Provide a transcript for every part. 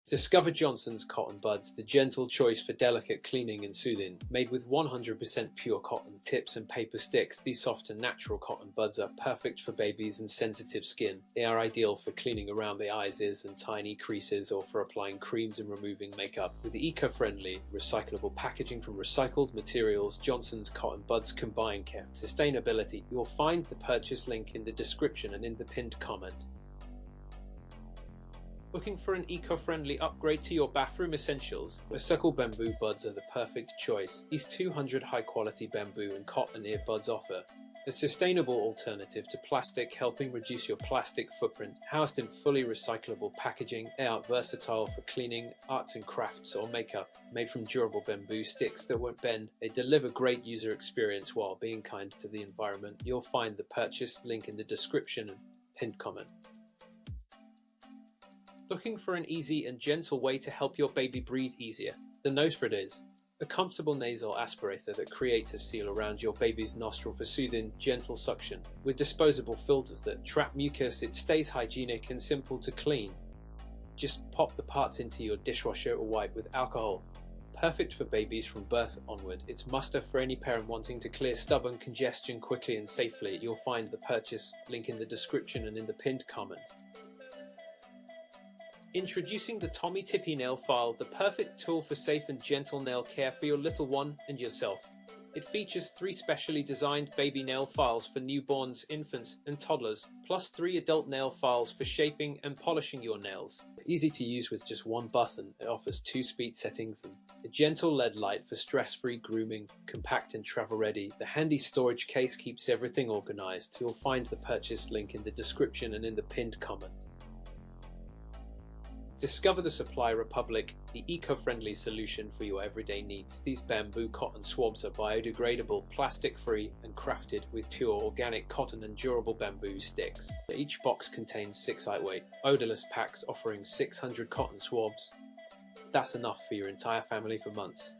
Discover Johnson's Cotton Buds, the gentle choice for delicate cleaning and soothing. Made with 100% pure cotton tips and paper sticks, these soft and natural cotton buds are perfect for babies and sensitive skin. They are ideal for cleaning around the eyes, ears and tiny creases, or for applying creams and removing makeup. With eco-friendly, recyclable packaging from recycled materials, Johnson's Cotton Buds combine care and sustainability. You will find the purchase link in the description and in the pinned comment. Looking for an eco-friendly upgrade to your bathroom essentials? UpCircle bamboo buds are the perfect choice. These 200 high-quality bamboo and cotton earbuds offer a sustainable alternative to plastic, helping reduce your plastic footprint. Housed in fully recyclable packaging, they are versatile for cleaning, arts and crafts, or makeup. Made from durable bamboo sticks that won't bend, they deliver great user experience while being kind to the environment. You'll find the purchase link in the description and pinned comment. Looking for an easy and gentle way to help your baby breathe easier? The NoseFrida is a comfortable nasal aspirator that creates a seal around your baby's nostril for soothing, gentle suction. With disposable filters that trap mucus, it stays hygienic and simple to clean. Just pop the parts into your dishwasher or wipe with alcohol. Perfect for babies from birth onward, it's must-have for any parent wanting to clear stubborn congestion quickly and safely. You'll find the purchase link in the description and in the pinned comment. Introducing the Tommee Tippee nail file, the perfect tool for safe and gentle nail care for your little one and yourself. It features 3 specially designed baby nail files for newborns, infants, and toddlers, plus 3 adult nail files for shaping and polishing your nails. Easy to use with just one button, it offers 2 speed settings and a gentle LED light for stress-free grooming. Compact and travel-ready, the handy storage case keeps everything organized. You'll find the purchase link in the description and in the pinned comment. Discover the Supply Republic, the eco-friendly solution for your everyday needs. These bamboo cotton swabs are biodegradable, plastic-free, and crafted with pure organic cotton and durable bamboo sticks. Each box contains 6 lightweight, odorless packs offering 600 cotton swabs. That's enough for your entire family for months.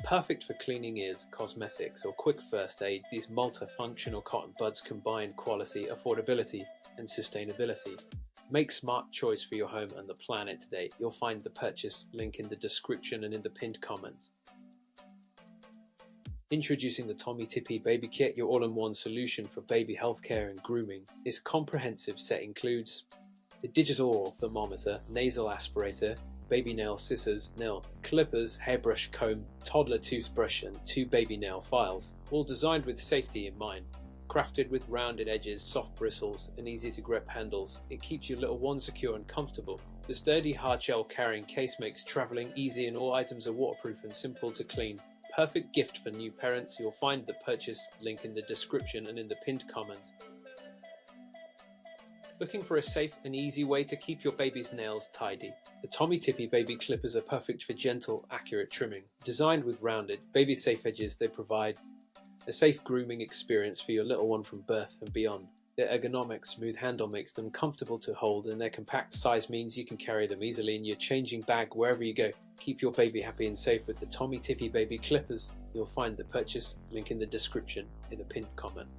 Perfect for cleaning ears, cosmetics, or quick first aid, these multifunctional cotton buds combine quality, affordability, and sustainability. Make smart choice for your home and the planet today. You'll find the purchase link in the description and in the pinned comment. Introducing the Tommee Tippee Baby Kit, your all-in-one solution for baby healthcare and grooming. This comprehensive set includes a digital thermometer, nasal aspirator, baby nail scissors, nail clippers, hairbrush comb, toddler toothbrush, and 2 baby nail files, all designed with safety in mind. Crafted with rounded edges, soft bristles, and easy-to-grip handles, it keeps your little one secure and comfortable. The sturdy hardshell carrying case makes traveling easy, and all items are waterproof and simple to clean. Perfect gift for new parents. You'll find the purchase link in the description and in the pinned comment. Looking for a safe and easy way to keep your baby's nails tidy? The Tommee Tippee Baby Clippers are perfect for gentle, accurate trimming. Designed with rounded, baby-safe edges, they provide a safe grooming experience for your little one from birth and beyond. Their ergonomic, smooth handle makes them comfortable to hold, and their compact size means you can carry them easily in your changing bag wherever you go. Keep your baby happy and safe with the Tommee Tippee Baby Clippers. You'll find the purchase link in the description in the pinned comment.